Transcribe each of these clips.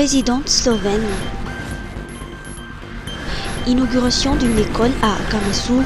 présidente slovène. Inauguration d'une école à Kamasou.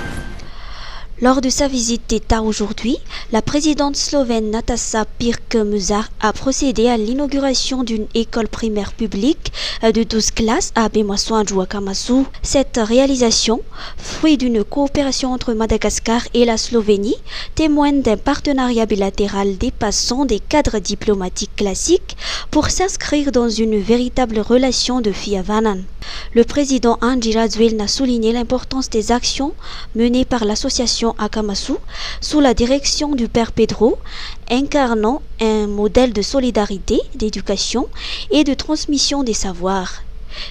Lors de sa visite d'État aujourd'hui, la présidente slovène Nataša Pirc-Musar a procédé à l'inauguration d'une école primaire publique de 12 classes à Bemasoandro à Kamasou. Cette réalisation, fruit d'une coopération entre Madagascar et la Slovénie, témoigne d'un partenariat bilatéral dépassant des cadres diplomatiques classiques pour s'inscrire dans une véritable relation de Fiavanan. Le président Andi Rajoelina a souligné l'importance des actions menées par l'association à Kamasou sous la direction du père Pedro, incarnant un modèle de solidarité, d'éducation et de transmission des savoirs.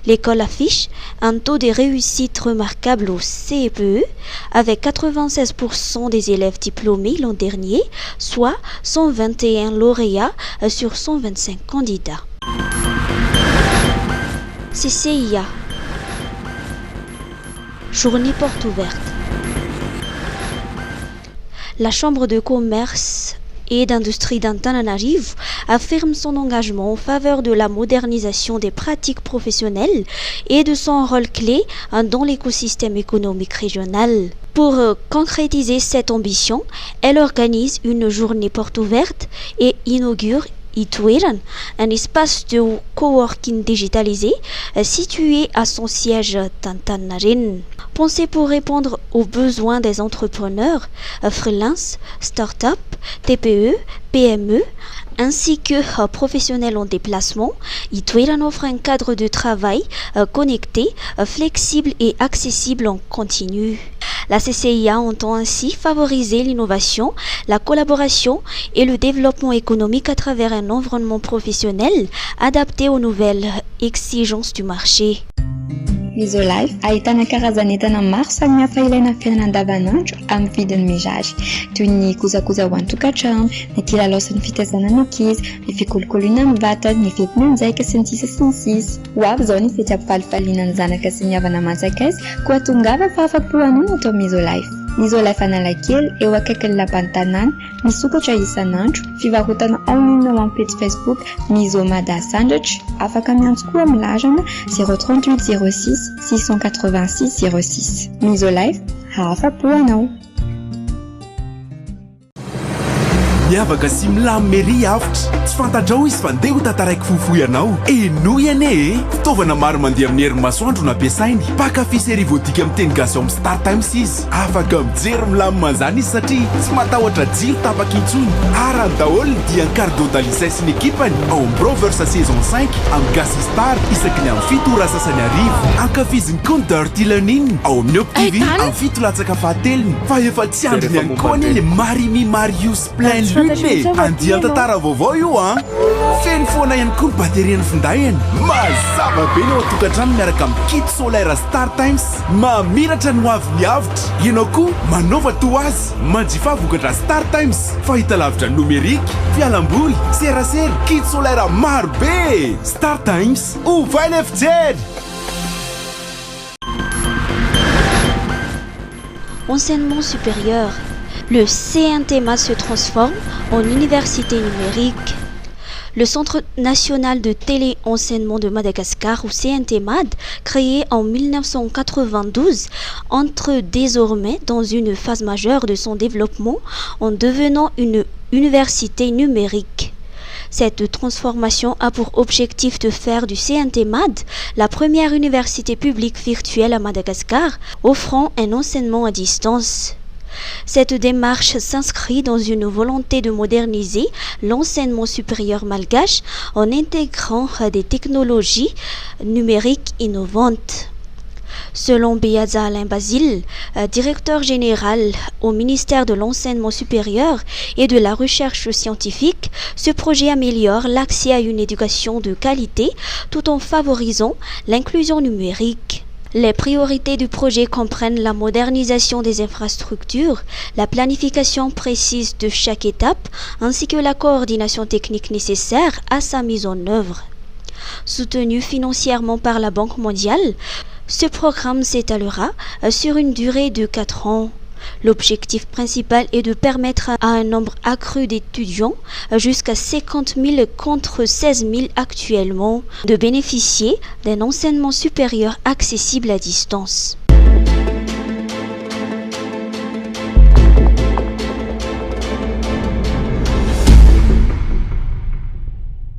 L'école affiche un taux de réussite remarquable au CPE avec 96% des élèves diplômés l'an dernier, soit 121 lauréats sur 125 candidats. CCIA. Journée porte ouverte. La Chambre de commerce et d'industrie d'Antananarivo affirme son engagement en faveur de la modernisation des pratiques professionnelles et de son rôle clé dans l'écosystème économique régional. Pour concrétiser cette ambition, elle organise une journée porte ouverte et inaugure Ituiran, un espace de coworking digitalisé situé à son siège Tantanarivo. Pensé pour répondre aux besoins des entrepreneurs, freelance, start-up, TPE, PME, ainsi que professionnels en déplacement, Ituiran offre un cadre de travail connecté, flexible et accessible en continu. La CCIA entend ainsi favoriser l'innovation, la collaboration et le développement économique à travers un environnement professionnel adapté aux nouvelles exigences du marché. Misolife ahitana karazan'entana maro samihafa ilaina amin'ny fiainana andavanandro amin'ny vidiny mirary toy ny kojakoja ho an-tokantrano, ny kilalao-sy ny fitaizana ny ankizy, ny fikolokoloina amin'ny vatana, ny fetina anjaika sy ny sisa sy ny sisa. Ho avy izao ny fety ampifalifaliana ny zanaka sy ny havana manjakaiza koa tongava fa afa-po anao no atao Misolife. Misolife Analakely eo akaikin'ny lapan'ny tanàna, misokatra isan'andro, fivarotana en ligne ao amin'ny page Facebook Miso Mada Sandratra, afaka miantso koa amin'ny larana 038 06 686 06. Misolife, afa-po anao. Miavaka sy milamy avitra tsy fantatrao izy fa ndeha ho tantaraiky fohifohy ianao enoy ane fitaovana maro mandeha amin'ny herin'ny masoandro no ampiasainy pakafy série voadika amin'ny teny gasy amin'ny Star Times izy afaka mijery milamy manzany izy satria tsy matahotra jiro tapaka intsony arany daholo dia ny cardo d'Alisay sy ny ekipany ao amin'ny Broversa saison 5 amin'ny gasy Star isaky ny amin'ny 7 ora sasany arivo ankafiziny compteur Tilanine ao amin'ny Op TV amin'ny 7 latsaka fahatelony fa efa tsy andriny any koa le Marimi Marius Plein andian tantara vaovao io feno foana ihany koa ny baterian'ny finday mazava be ny ao an-tokantrano miaraka amin'ny kit solaire Star Times mamiratra ny hoavy miavitra ianao koa manova to azy manjifa vokatra Star Times fahita lavitra nomerika fialamboly serasera kit solaire maro be Star Times ovaina fijery. Enseignement supérieur. Le CNTMAD se transforme en université numérique. Le Centre national de téléenseignement de Madagascar, ou CNTMAD, créé en 1992, entre désormais dans une phase majeure de son développement en devenant une université numérique. Cette transformation a pour objectif de faire du CNTMAD la première université publique virtuelle à Madagascar, offrant un enseignement à distance. Cette démarche s'inscrit dans une volonté de moderniser l'enseignement supérieur malgache en intégrant des technologies numériques innovantes. Selon Beaza Alain Basile, directeur général au ministère de l'Enseignement supérieur et de la Recherche scientifique, ce projet améliore l'accès à une éducation de qualité tout en favorisant l'inclusion numérique. Les priorités du projet comprennent la modernisation des infrastructures, la planification précise de chaque étape, ainsi que la coordination technique nécessaire à sa mise en œuvre. Soutenu financièrement par la Banque mondiale, ce programme s'étalera sur une durée de 4 ans. L'objectif principal est de permettre à un nombre accru d'étudiants, jusqu'à 50 000 contre 16 000 actuellement, de bénéficier d'un enseignement supérieur accessible à distance.